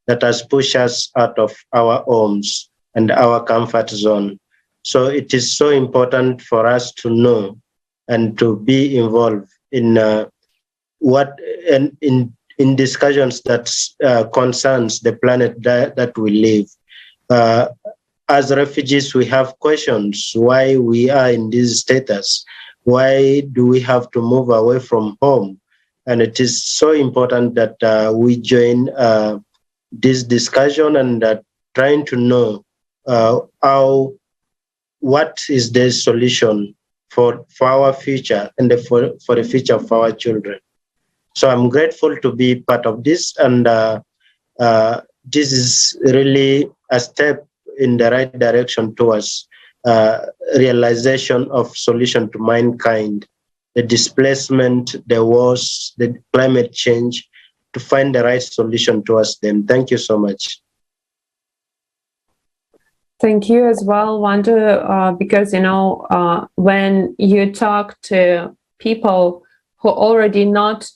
that has pushed us out of our homes and our comfort zone. So it is so important for us to know and to be involved in in discussions that concerns the planet that we live. As refugees, we have questions why we are in this status. Why do we have to move away from home? And it is so important that we join this discussion and trying to know what is the solution for our future and for the future of our children. So I'm grateful to be part of this, and this is really a step in the right direction towards realization of solution to mankind, the displacement, the wars, the climate change, to find the right solution towards them. Thank you so much. Thank you as well, Wandu, because, when you talk to people who are already not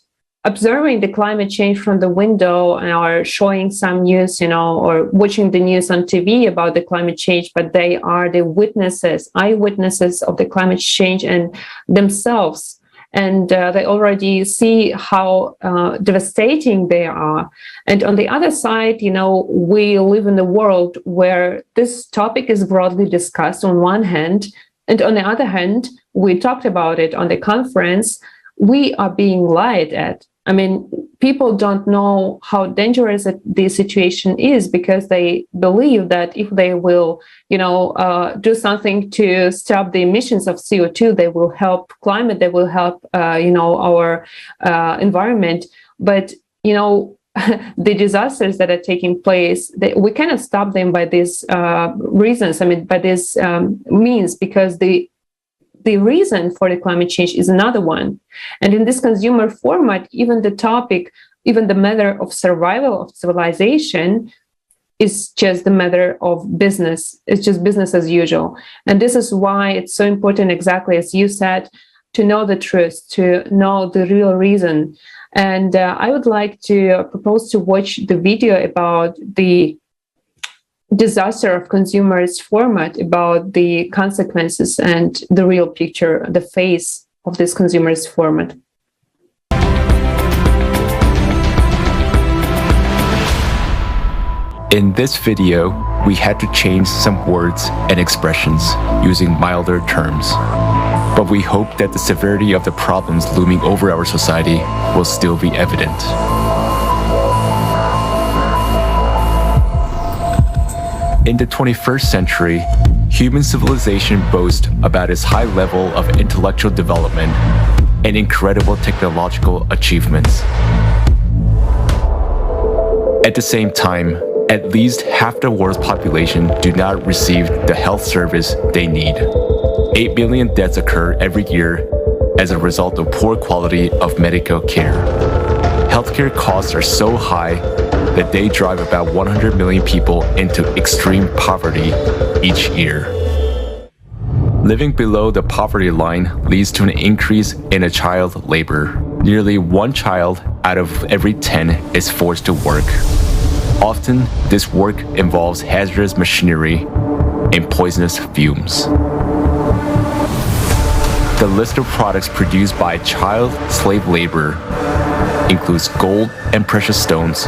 observing the climate change from the window and are showing some news, or watching the news on TV about the climate change, but they are the eyewitnesses of the climate change and themselves. And they already see how devastating they are. And on the other side, we live in a world where this topic is broadly discussed on one hand, and on the other hand, we talked about it on the conference, we are being lied at. I mean, people don't know how dangerous the situation is, because they believe that if they will, do something to stop the emissions of CO2, they will help climate, they will help, our environment. But, the disasters that are taking place, we cannot stop them by these reasons. I mean, by these means, because the reason for the climate change is another one. And in this consumer format, even the matter of survival of civilization is just the matter of business. It's just business as usual. And this is why it's so important, exactly as you said, to know the truth, to know the real reason. And I would like to propose to watch the video about the disaster of consumerist format, about the consequences and the real picture, the face of this consumerist format. In this video, we had to change some words and expressions using milder terms, but we hope that the severity of the problems looming over our society will still be evident. In the 21st century, human civilization boasts about its high level of intellectual development and incredible technological achievements. At the same time, at least half the world's population do not receive the health service they need. 8 million deaths occur every year as a result of poor quality of medical care. Healthcare costs are so high that they drive about 100 million people into extreme poverty each year. Living below the poverty line leads to an increase in child labor. Nearly 1 child out of every 10 is forced to work. Often, this work involves hazardous machinery and poisonous fumes. The list of products produced by child slave labor includes gold and precious stones,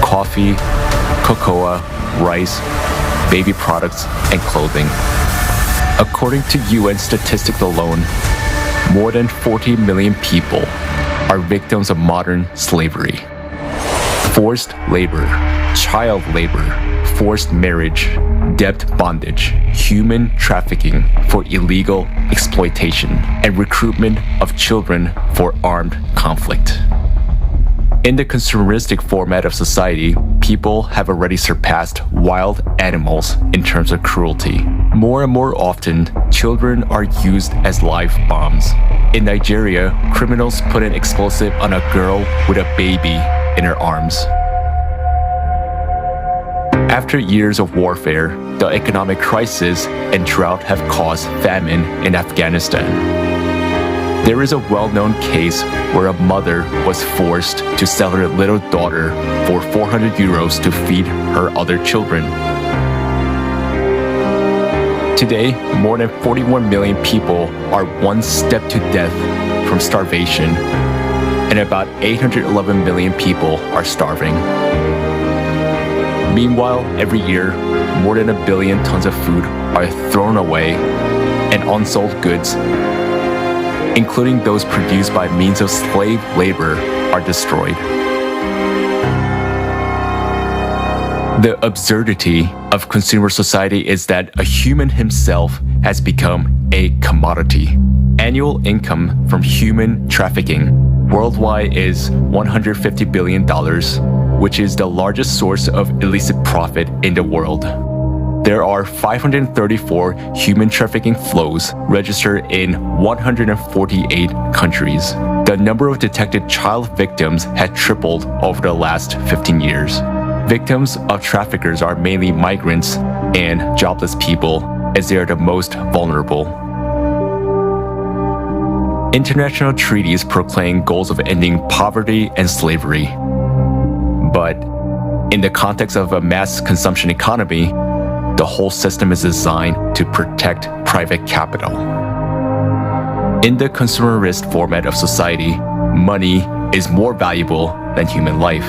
coffee, cocoa, rice, baby products, and clothing. According to UN statistics alone, more than 40 million people are victims of modern slavery. Forced labor, child labor, forced marriage, debt bondage, human trafficking for illegal exploitation, and recruitment of children for armed conflict. In the consumeristic format of society, people have already surpassed wild animals in terms of cruelty. More and more often, children are used as live bombs. In Nigeria, criminals put an explosive on a girl with a baby in her arms. After years of warfare, the economic crisis and drought have caused famine in Afghanistan. There is a well-known case where a mother was forced to sell her little daughter for 400 euros to feed her other children. Today, more than 41 million people are one step to death from starvation, and about 811 million people are starving. Meanwhile, every year, more than 1 billion tons of food are thrown away, and unsold goods, including those produced by means of slave labor, are destroyed. The absurdity of consumer society is that a human himself has become a commodity. Annual income from human trafficking worldwide is $150 billion, which is the largest source of illicit profit in the world. There are 534 human trafficking flows registered in 148 countries. The number of detected child victims had tripled over the last 15 years. Victims of traffickers are mainly migrants and jobless people, as they are the most vulnerable. International treaties proclaim goals of ending poverty and slavery. But in the context of a mass consumption economy, the whole system is designed to protect private capital. In the consumerist format of society, money is more valuable than human life.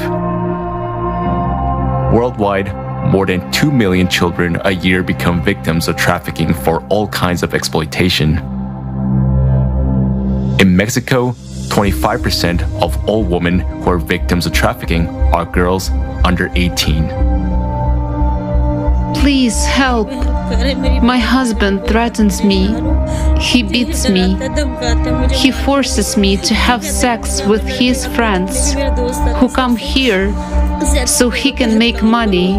Worldwide, more than 2 million children a year become victims of trafficking for all kinds of exploitation. In Mexico, 25% of all women who are victims of trafficking are girls under 18. Please help. My husband threatens me. He beats me. He forces me to have sex with his friends who come here so he can make money.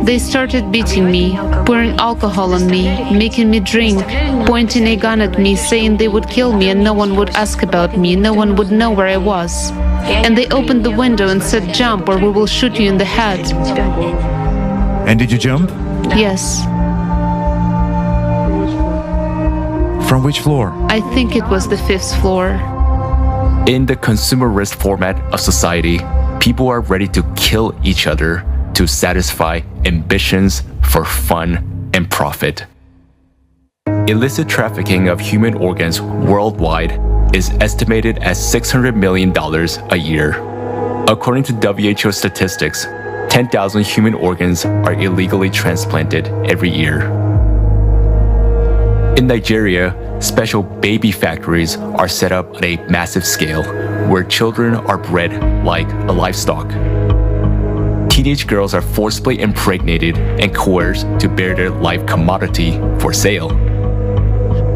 They started beating me, pouring alcohol on me, making me drink, pointing a gun at me, saying they would kill me and no one would ask about me, no one would know where I was. And they opened the window and said, "Jump or we will shoot you in the head." And did you jump? Yes. From which floor? I think it was the 5th floor. In the consumerist format of society, people are ready to kill each other to satisfy ambitions for fun and profit. Illicit trafficking of human organs worldwide is estimated at $600 million a year. According to WHO statistics, 10,000 human organs are illegally transplanted every year. In Nigeria, special baby factories are set up on a massive scale, where children are bred like a livestock. Teenage girls are forcibly impregnated and coerced to bear their life commodity for sale.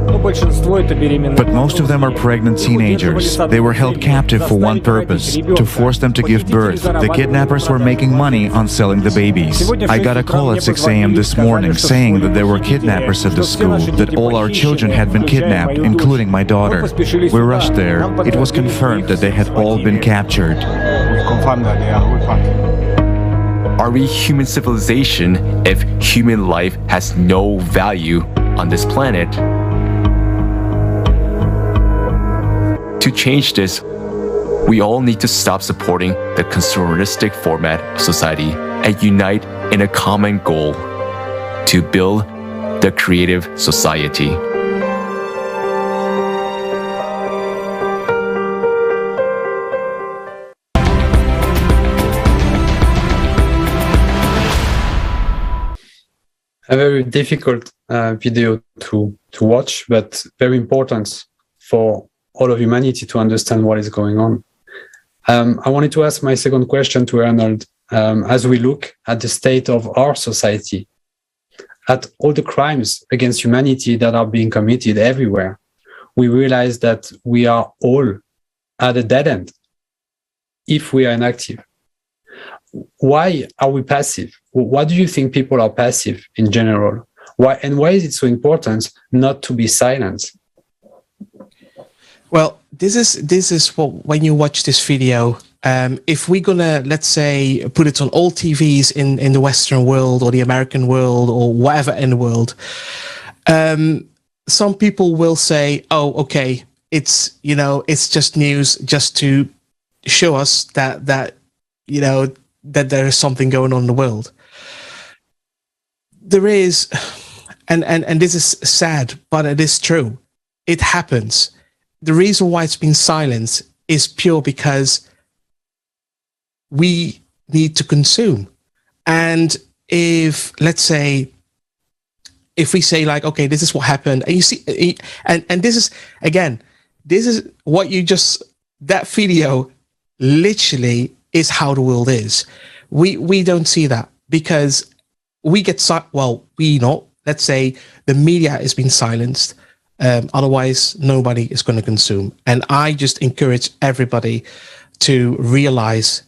But most of them are pregnant teenagers. They were held captive for one purpose, to force them to give birth. The kidnappers were making money on selling the babies. I got a call at 6 a.m. this morning saying that there were kidnappers at the school, that all our children had been kidnapped, including my daughter. We rushed there. It was confirmed that they had all been captured. Are we human civilization if human life has no value on this planet? To change this, we all need to stop supporting the consumeristic format of society and unite in a common goal to build the creative society. A very difficult video to watch, but very important for all of humanity to understand what is going on. I wanted to ask my second question to Ernold. As we look at the state of our society, at all the crimes against humanity that are being committed everywhere, we realize that we are all at a dead end if we are inactive. Why are we passive? Why do you think people are passive in general? Why is it so important not to be silent? Well, this is what, when you watch this video, if we're gonna, let's say, put it on all TVs in the Western world or the American world or whatever in the world, some people will say, "Oh, okay, it's, you know, it's just news just to show us that you know, that there is something going on in the world. There is, and this is sad, but it is true. It happens. The reason why it's been silenced is pure because we need to consume. And if, let's say, if we say like, okay, this is what happened, and you see, and this is, again, this is what you just, that video literally is how the world is. We don't see that because we get, well, we not, let's say the media has been silenced. Otherwise, nobody is going to consume. And I just encourage everybody to realize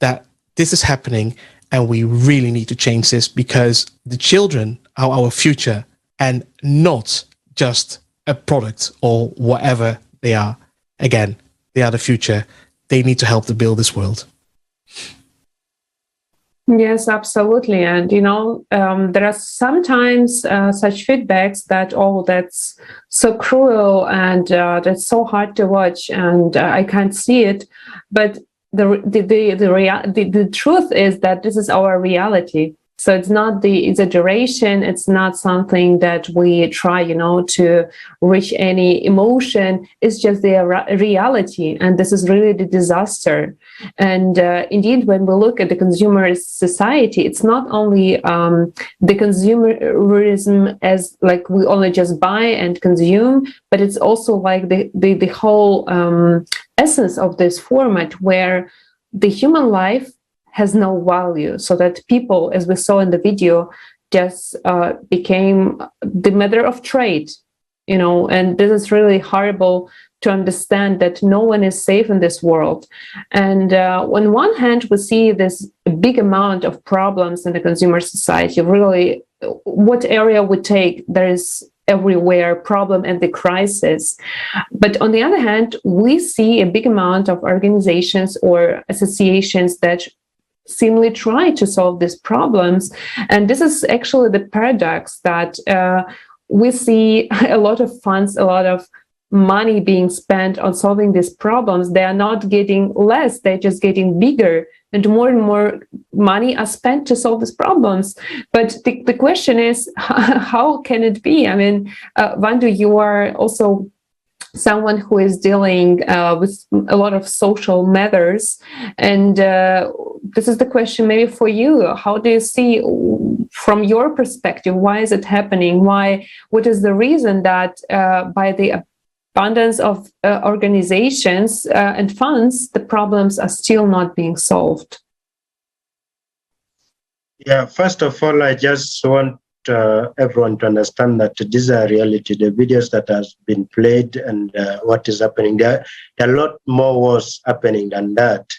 that this is happening and we really need to change this, because the children are our future and not just a product or whatever they are. Again, they are the future. They need to help to build this world. Yes, absolutely. And, you know, there are sometimes such feedbacks that, oh, that's so cruel and that's so hard to watch and I can't see it. But the truth is that this is our reality. So it's not the exaggeration. It's not something that we try, you know, to reach any emotion. It's just the reality. And this is really the disaster. And indeed, when we look at the consumerist society, it's not only the consumerism as like we only just buy and consume, but it's also like the whole essence of this format where the human life has no value, so that people, as we saw in the video, just became the matter of trade, you know, and this is really horrible to understand that no one is safe in this world. And on one hand, we see this big amount of problems in the consumer society. Really, what area we take, there is everywhere problem and the crisis. But on the other hand, we see a big amount of organizations or associations that seemingly try to solve these problems. And this is actually the paradox that we see a lot of funds, a lot of money being spent on solving these problems. They are not getting less, they're just getting bigger, and more money are spent to solve these problems. But the question is, how can it be? I mean, Wandu, you are also someone who is dealing with a lot of social matters. And this is the question maybe for you. How do you see, from your perspective, why is it happening? What is the reason that by the abundance of organizations and funds, the problems are still not being solved? Yeah, first of all, I just want everyone to understand that this is a reality. The videos that has been played and what is happening there, a lot more was happening than that.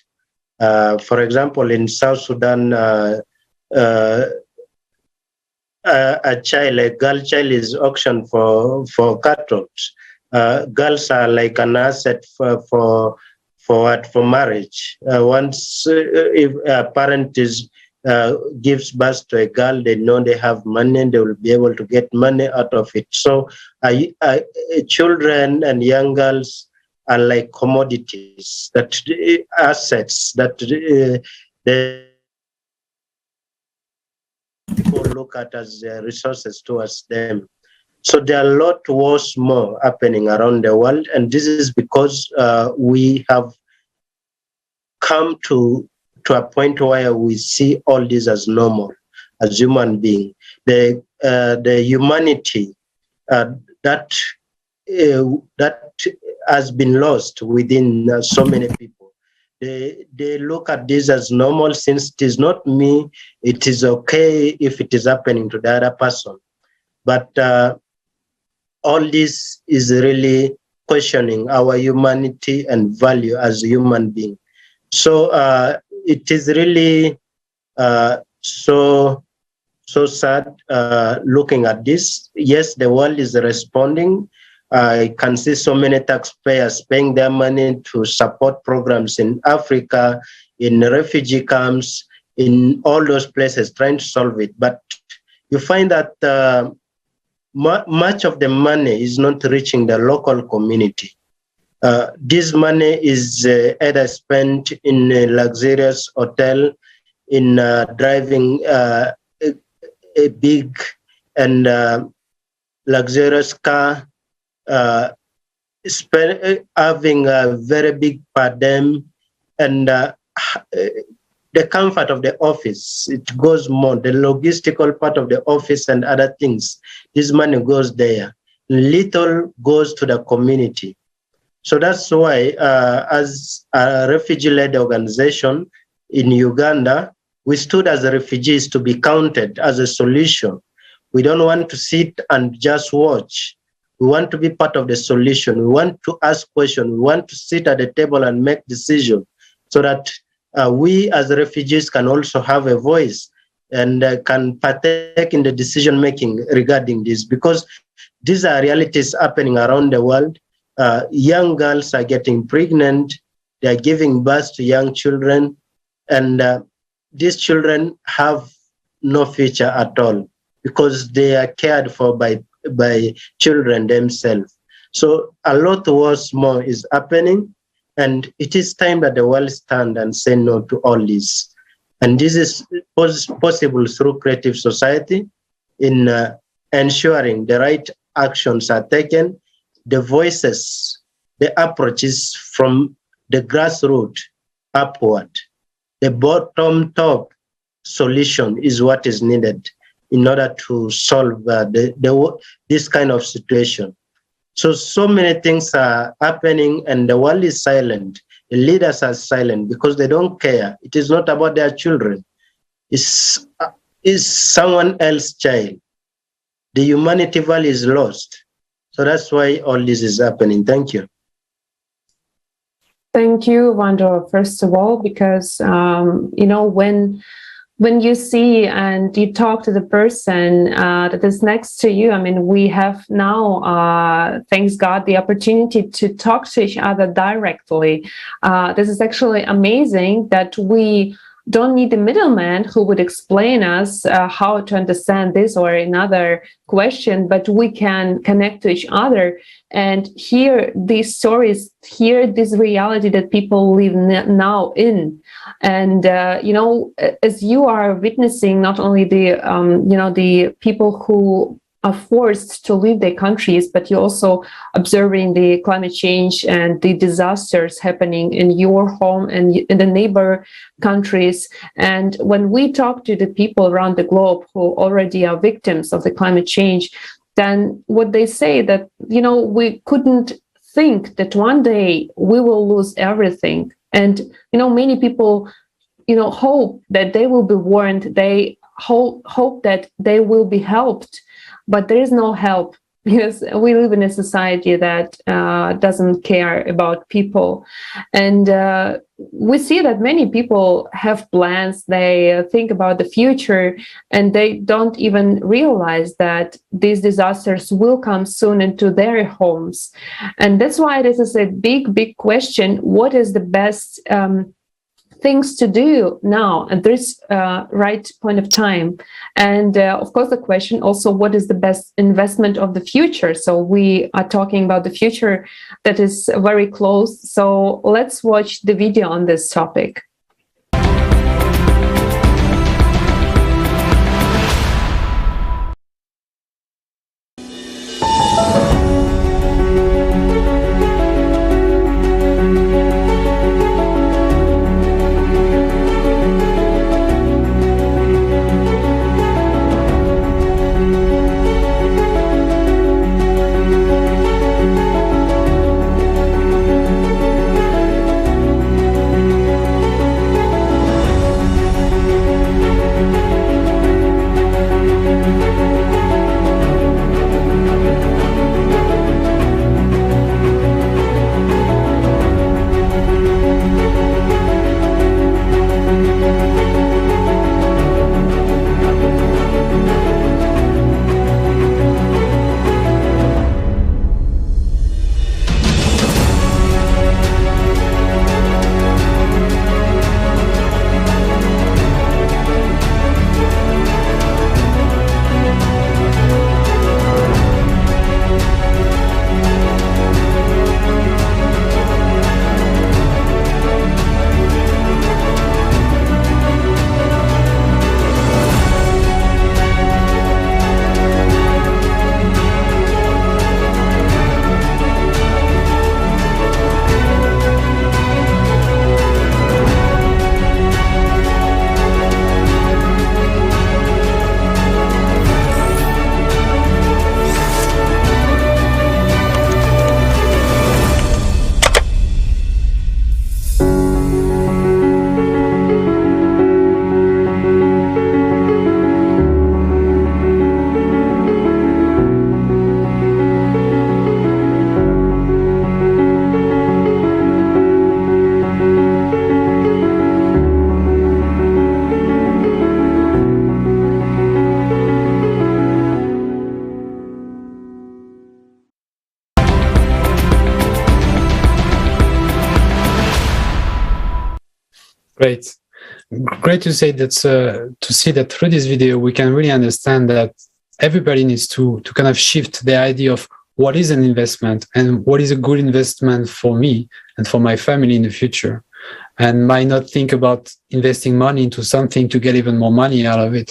For example, in South Sudan, a girl child is auctioned for cattle. Girls are like an asset for marriage. Once if a parent gives birth to a girl, they know they have money and they will be able to get money out of it. So children and young girls are like commodities, assets that the people look at as resources towards them. So there are a lot wars more happening around the world, and this is because we have come to a point where we see all this as normal, as human being. The humanity that has been lost within so many people. They look at this as normal, since it is not me. It is okay if it is happening to the other person, but all this is really questioning our humanity and value as a human being. So it is really so sad looking at this. Yes, the world is responding. I can see so many taxpayers paying their money to support programs in Africa, in refugee camps, in all those places, trying to solve it. But you find that much of the money is not reaching the local community. This money is either spent in a luxurious hotel, in driving a big and luxurious car, having a very big per diem, and the comfort of the office. It goes more, the logistical part of the office and other things. This money goes there. Little goes to the community. So that's why, as a refugee-led organization in Uganda, we stood as refugees to be counted as a solution. We don't want to sit and just watch. We want to be part of the solution. We want to ask questions. We want to sit at the table and make decisions so that we as refugees can also have a voice and can partake in the decision-making regarding this, because these are realities happening around the world. Young girls are getting pregnant. They are giving birth to young children, and these children have no future at all because they are cared for by children themselves. So a lot worse more is happening, and it is time that the world stand and say no to all this. And this is possible through creative society in ensuring the right actions are taken, the voices, the approaches from the grassroots upward. The bottom top solution is what is needed in order to solve this kind of situation. So many things are happening and the world is silent. The leaders are silent because they don't care. It is not about their children. It's someone else's child. The humanity value is lost. So that's why all this is happening. Thank you. Thank you, Wandu, first of all, because, when you see and you talk to the person that is next to you, I mean, we have now, thanks God, the opportunity to talk to each other directly. This is actually amazing that we don't need a middleman who would explain us how to understand this or another question, but we can connect to each other and hear these stories, hear this reality that people live now in. And, as you are witnessing not only the people who are forced to leave their countries, but you're also observing the climate change and the disasters happening in your home and in the neighbor countries. And when we talk to the people around the globe who already are victims of the climate change, then what they say that, we couldn't think that one day we will lose everything. And, many people, hope that they will be warned. They hope that they will be helped. But there is no help because we live in a society that doesn't care about people. And we see that many people have plans, they think about the future, and they don't even realize that these disasters will come soon into their homes. And that's why this is a big, big question. What is the best things to do now at this right point of time? And of course, the question also, what is the best investment of the future? So we are talking about the future that is very close. So let's watch the video on this topic. Great. Great to say that, to see that through this video, we can really understand that everybody needs to kind of shift the idea of what is an investment and what is a good investment for me and for my family in the future. And might not think about investing money into something to get even more money out of it,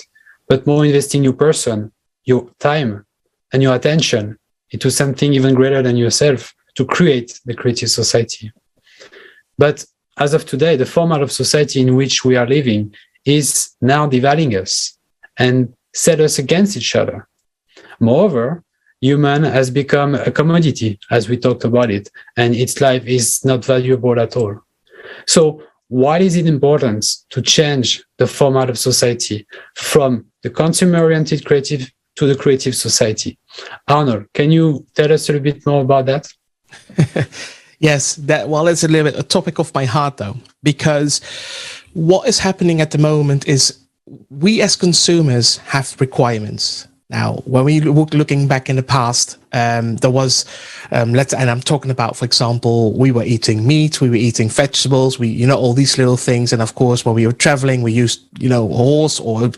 but more investing your person, your time, and your attention into something even greater than yourself to create the creative society. But as of today, the format of society in which we are living is now dividing us and set us against each other. Moreover, human has become a commodity, as we talked about it, and its life is not valuable at all. So why is it important to change the format of society from the consumer-oriented creative to the creative society? Arnold, can you tell us a little bit more about that? Yes, it's a little bit a topic of my heart, though, because what is happening at the moment is we as consumers have requirements. Now, when we looking back in the past, there was, and I'm talking about, for example, we were eating meat, we were eating vegetables, all these little things. And of course, when we were traveling, we used, a horse or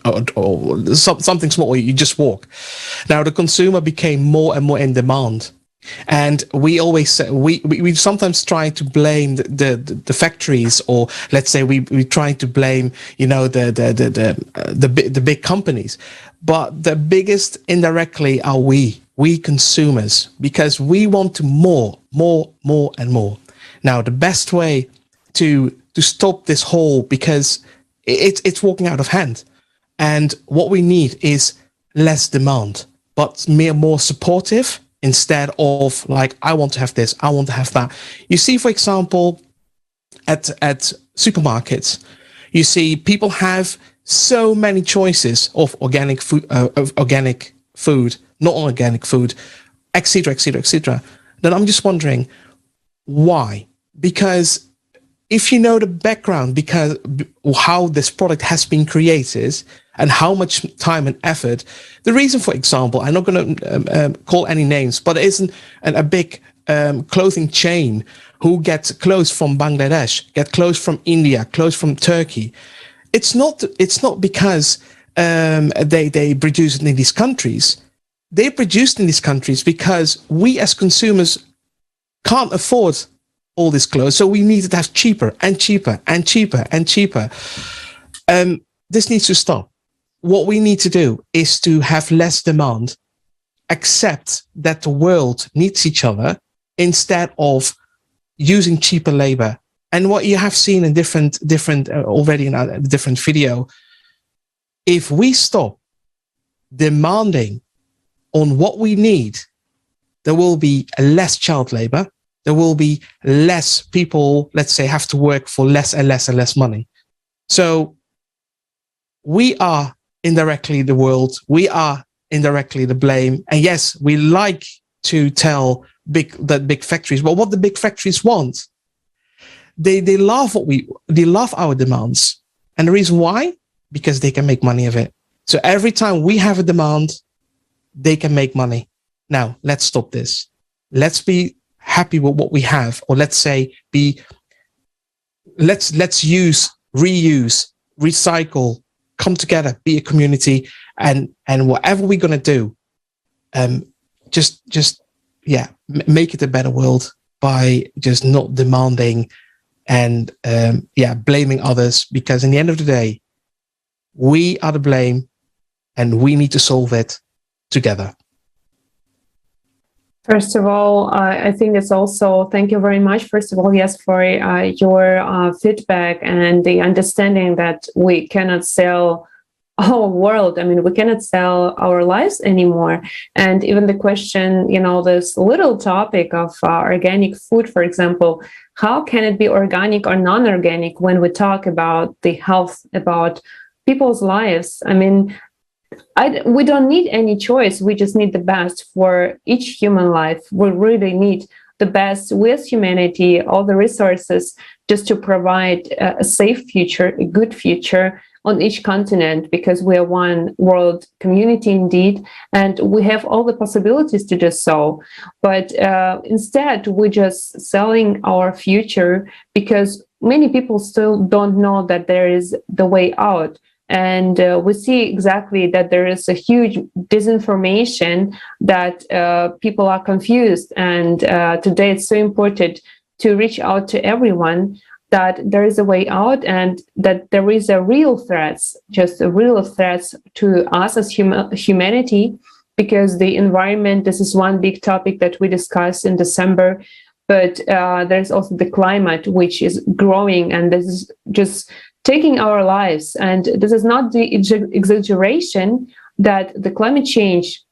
something small, you just walk. Now, the consumer became more and more in demand. And we always say, we sometimes try to blame the factories, or let's say we try to blame the big companies, but the biggest indirectly are we consumers, because we want to more and more. Now the best way to stop this whole, because it's walking out of hand, and what we need is less demand, but more supportive. Instead of like, I want to have this, I want to have that. You see, for example, at supermarkets, you see people have so many choices of organic food, not organic food, etc., etc., etc. Then I'm just wondering why? Because if you know the background, because how this product has been created and how much time and effort, the reason, for example, I'm not going to call any names, but it isn't a big clothing chain who gets clothes from Bangladesh, get clothes from India, clothes from Turkey. It's not because they produce it in these countries. They produced in these countries because we as consumers can't afford all these clothes, so we need to have cheaper and cheaper and cheaper and cheaper. This needs to stop. What we need to do is to have less demand, accept that the world needs each other instead of using cheaper labor. And what you have seen in different already in a different video, if we stop demanding on what we need, there will be less child labor. There will be less people, let's say, have to work for less and less and less money. So we are indirectly the world. We are indirectly the blame. And yes, we like to tell big factories, but what the big factories want, they love our demands. And the reason why? Because they can make money of it. So every time we have a demand, they can make money. Now, let's stop this. Let's be happy with what we have, or let's say let's use, reuse, recycle, come together, be a community, and whatever we're gonna do, make it a better world by just not demanding and blaming others, because in the end of the day, we are to blame and we need to solve it together. First of all, I think it's also, thank you very much, first of all, yes, for your feedback and the understanding that we cannot sell our world. I mean, we cannot sell our lives anymore. And even the question, this little topic of organic food, for example, how can it be organic or non-organic when we talk about the health, about people's lives? I mean, we don't need any choice. We just need the best for each human life. We really need the best with humanity, all the resources just to provide a safe future, a good future on each continent, because we are one world community indeed, and we have all the possibilities to do so. But instead, we're just selling our future because many people still don't know that there is the way out. And we see exactly that there is a huge disinformation, that people are confused. And today it's so important to reach out to everyone that there is a way out, and that there is a real threats, just a real threats to us as humanity, because the environment, this is one big topic that we discussed in December. But there's also the climate, which is growing, and this is just taking our lives. And this is not the exaggeration that the climate change,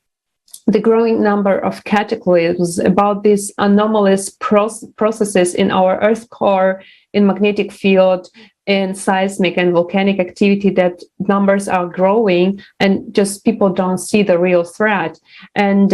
the growing number of cataclysms, about these anomalous processes in our Earth core, in magnetic field, in seismic and volcanic activity, that numbers are growing, and just people don't see the real threat. And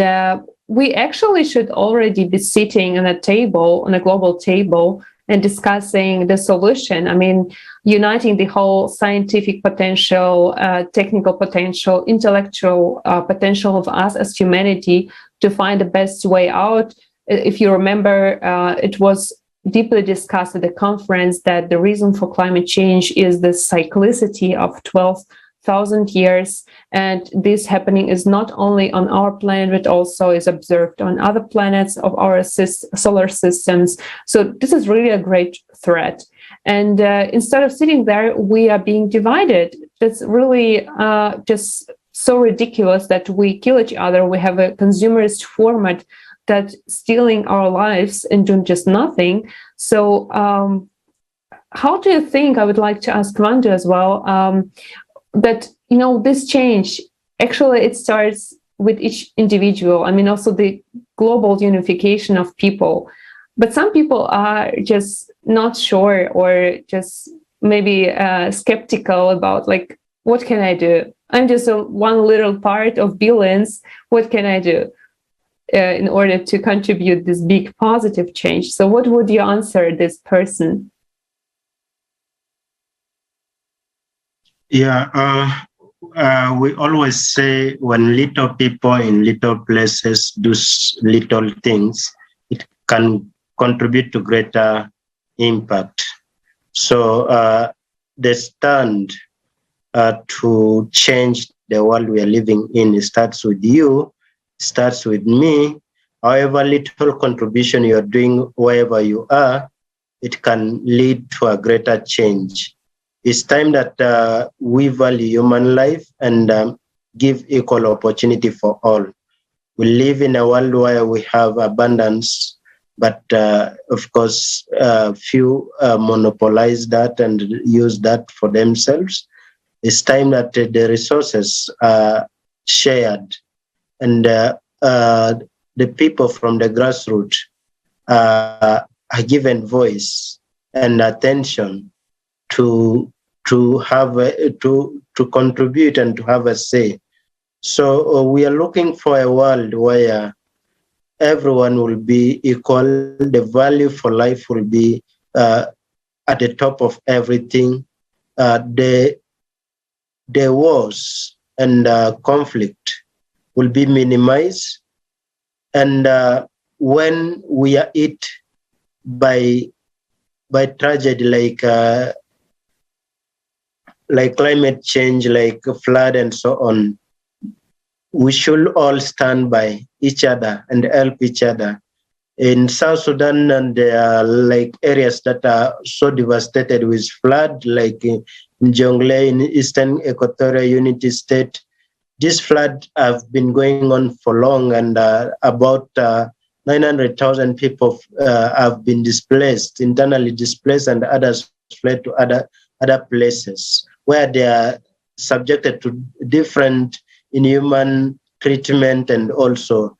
we actually should already be sitting on a table, on a global table, and discussing the solution. I mean, uniting the whole scientific potential, technical potential, intellectual potential of us as humanity to find the best way out. If you remember, it was deeply discussed at the conference that the reason for climate change is the cyclicity of 12,000 years. And this happening is not only on our planet, but also is observed on other planets of our solar systems. So this is really a great threat. And instead of sitting there, we are being divided. That's really just so ridiculous that we kill each other. We have a consumerist format that's stealing our lives and doing just nothing. So how do you think, I would like to ask Wandu as well, that, you know, this change, actually it starts with each individual. I mean, also the global unification of people. But some people are just not sure, or just maybe skeptical about, like, what can I do? I'm just one little part of billions. What can I do in order to contribute this big positive change? So what would you answer this person? Yeah, we always say when little people in little places do little things, it can contribute to greater impact. So the stand to change the world we are living in, it starts with you, starts with me. However little contribution you're doing wherever you are, it can lead to a greater change. It's time that we value human life and give equal opportunity for all. We live in a world where we have abundance, but of course, few monopolize that and use that for themselves. It's time that the resources are shared, and the people from the grassroots are given voice and attention to have to contribute and to have a say. So we are looking for a world where everyone will be equal. The value for life will be at the top of everything. The wars and conflict will be minimized. And when we are hit by tragedy like climate change, like flood and so on, we should all stand by each other and help each other. In South Sudan, and there are like areas that are so devastated with flood, like in Jonglei, in Eastern Equatorial Unity State. This flood have been going on for long, and about 900,000 people have been displaced, internally displaced, and others fled to other places where they are subjected to different inhuman treatment and also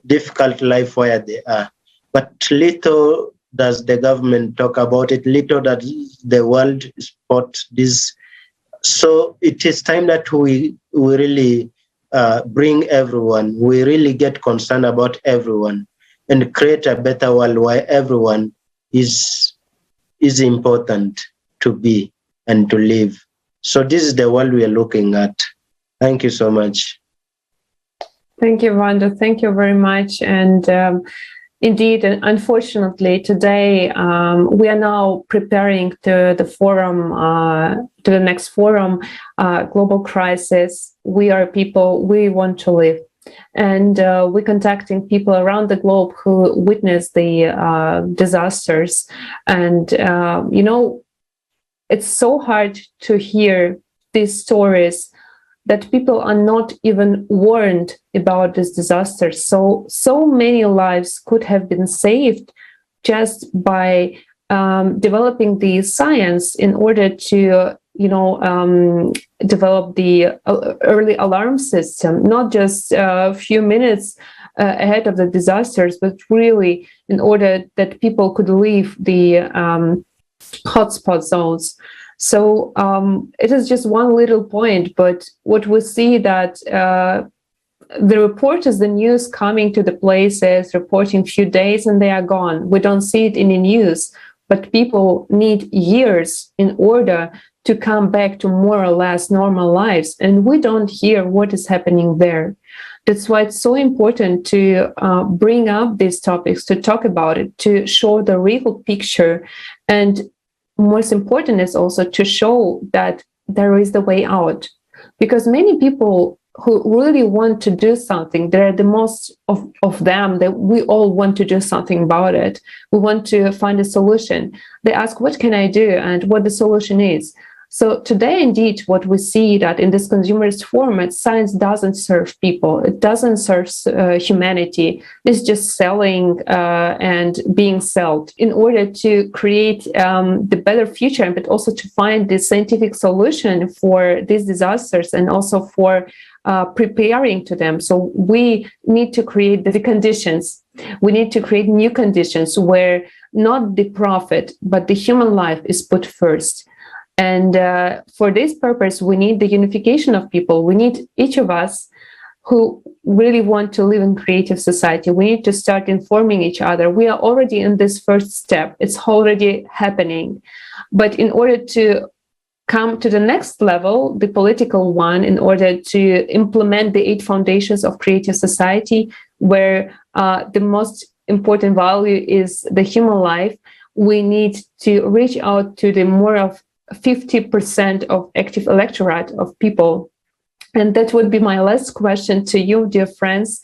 difficult life where they are. But little does the government talk about it, little does the world support this. So it is time that we really bring everyone, we really get concerned about everyone and create a better world where everyone is important to be and to live. So this is the world we are looking at. Thank you so much. Thank you, Wandu. Thank you very much. And Indeed, and unfortunately, today we are now preparing to the next forum, global crisis. We are people, we want to live, and we're contacting people around the globe who witnessed the disasters, and it's so hard to hear these stories that people are not even warned about this disaster. So many lives could have been saved just by developing the science in order to, develop the early alarm system, not just a few minutes ahead of the disasters, but really in order that people could leave the hotspot zones. So it is just one little point, but what we see that the reporters, the news coming to the places, reporting few days and they are gone. We don't see it in the news, but people need years in order to come back to more or less normal lives, and we don't hear what is happening there. That's why it's so important to bring up these topics, to talk about it, to show the real picture, and most important is also to show that there is the way out, because many people who really want to do something, there are the most of them that we all want to do something about it. We want to find a solution. They ask, what can I do? And what the solution is. So today, indeed, what we see that in this consumerist format, science doesn't serve people. It doesn't serve humanity. It's just selling and being sold in order to create the better future, but also to find the scientific solution for these disasters and also for preparing to them. So we need to create the conditions. We need to create new conditions where not the profit, but the human life is put first. And for this purpose, we need the unification of people. We need each of us who really want to live in creative society. We need to start informing each other. We are already in this first step. It's already happening. But in order to come to the next level, the political one, in order to implement the 8 foundations of creative society, where the most important value is the human life, we need to reach out to the more of 50% of active electorate of people. And that would be my last question to you, dear friends.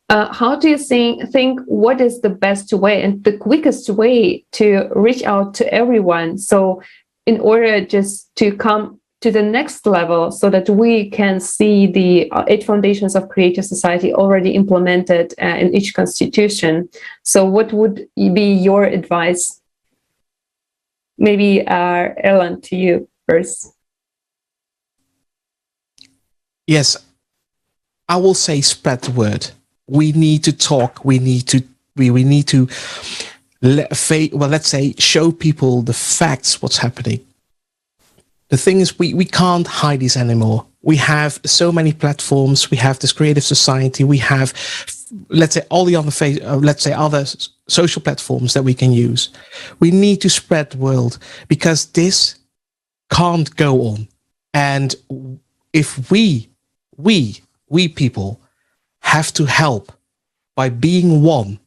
How do you think what is the best way and the quickest way to reach out to everyone? So in order just to come to the next level so that we can see the 8 foundations of creative society already implemented in each constitution. So what would be your advice? Maybe Erland, to you first. Yes, I will say spread the word. We need to talk. We need to let's say show people the facts, what's happening. The thing is, we can't hide this anymore. We have so many platforms. We have this creative society. We have, let's say, all the other other social platforms that we can use. We need to spread the word, because this can't go on. And if we people have to help by being one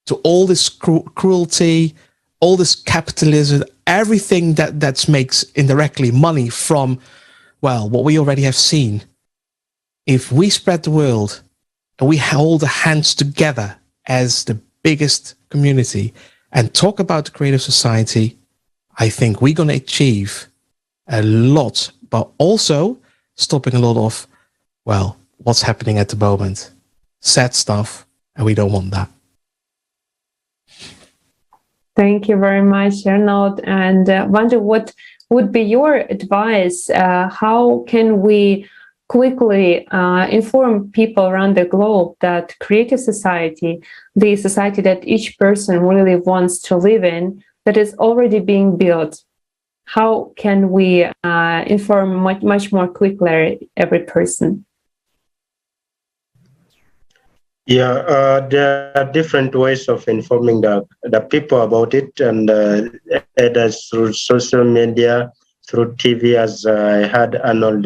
to all this cruelty, all this capitalism, everything that makes indirectly money from, well, what we already have seen. If we spread the word and we hold the hands together as the biggest community and talk about the creative society, I think we're going to achieve a lot, but also stopping a lot of, well, what's happening at the moment. Sad stuff, and we don't want that. Thank you very much, Ernold. And Wandu, what would be your advice? How can we quickly inform people around the globe that creative society, the society that each person really wants to live in, that is already being built? How can we inform much more quickly every person? Yeah, there are different ways of informing the people about it, and either through social media, through TV, as I had Ernold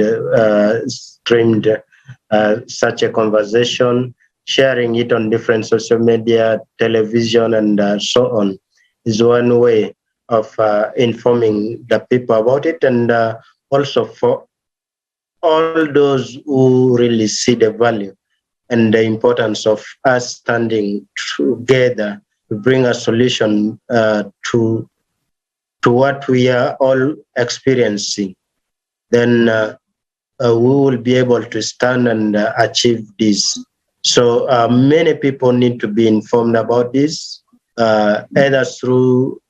streamed such a conversation, sharing it on different social media, television, and so on is one way of informing the people about it, and also for all those who really see the value and the importance of us standing together to bring a solution to what we are all experiencing, then we will be able to stand and achieve this. So many people need to be informed about this, either through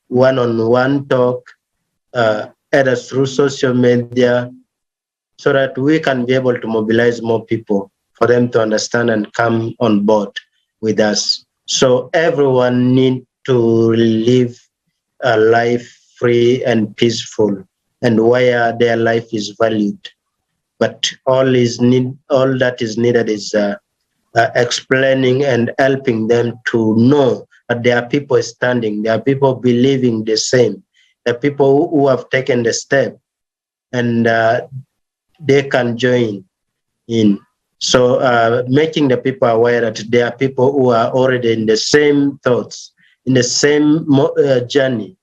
one-on-one talk, either through social media, so that we can be able to mobilize more people for them to understand and come on board with us. So everyone needs to live a life free and peaceful, and where their life is valued. But all that is needed is explaining and helping them to know that there are people standing, there are people believing the same, there are people who have taken the step, and they can join in. So making the people aware that there are people who are already in the same thoughts, in the same journey,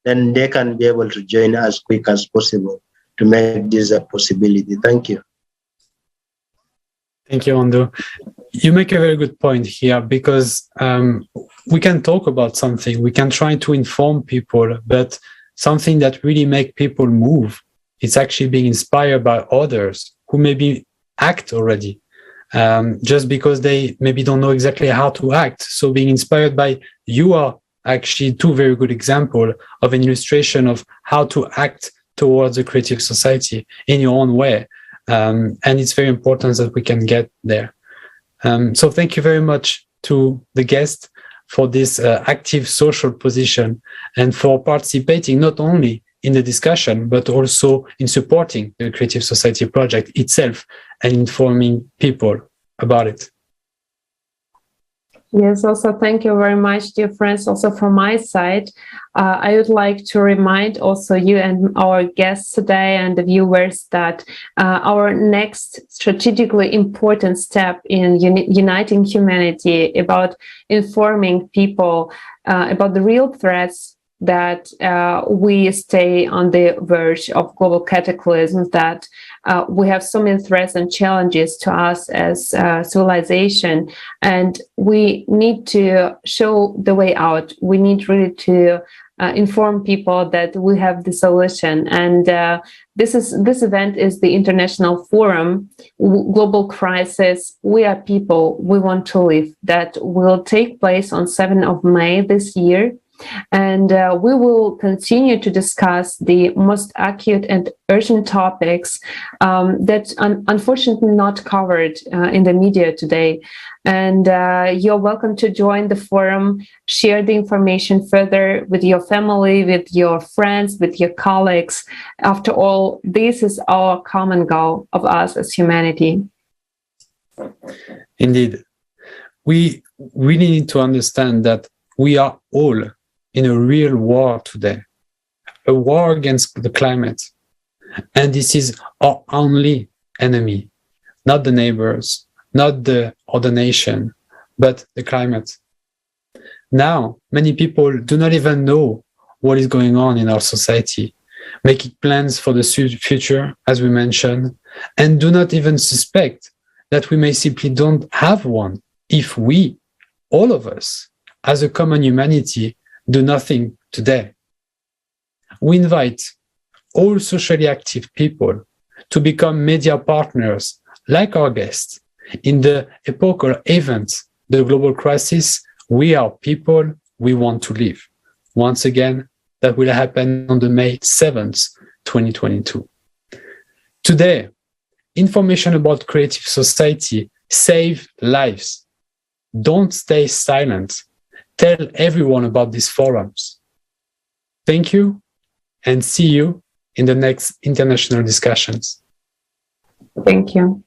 then they can be able to join as quick as possible to make this a possibility. Thank you. Thank you, Wandu. You make a very good point here, because we can talk about something, we can try to inform people, but something that really make people move, it's actually being inspired by others who maybe act already, just because they maybe don't know exactly how to act. So being inspired by you are actually two very good examples of an illustration of how to act towards a creative society in your own way. And it's very important that we can get there. So thank you very much to the guest for this active social position and for participating not only in the discussion, but also in supporting the Creative Society project itself and informing people about it. Yes, also thank you very much, dear friends. Also from my side, I would like to remind also you and our guests today and the viewers that our next strategically important step in uniting humanity, about informing people about the real threats that we stay on the verge of global cataclysms, that we have so many threats and challenges to us as civilization, and we need to show the way out. We need really to inform people that we have the solution. And this event is the International Forum, Global Crisis, We Are People, We Want to Live, that will take place on 7th of May this year. And we will continue to discuss the most acute and urgent topics that unfortunately not covered in the media today. And you're welcome to join the forum, share the information further with your family, with your friends, with your colleagues. After all, this is our common goal of us as humanity. Indeed. We really need to understand that we are all in a real war today, a war against the climate. And this is our only enemy, not the neighbors, not the other nation, but the climate. Now, many people do not even know what is going on in our society, making plans for the future, as we mentioned, and do not even suspect that we may simply don't have one if we, all of us, as a common humanity, do nothing today. We invite all socially active people to become media partners like our guest in the epochal event, the global crisis, We Are People, We Want to Live. Once again, that will happen on the May 7th, 2022. Today, information about creative society save lives. Don't stay silent. Tell everyone about these forums. Thank you, and see you in the next international discussions. Thank you.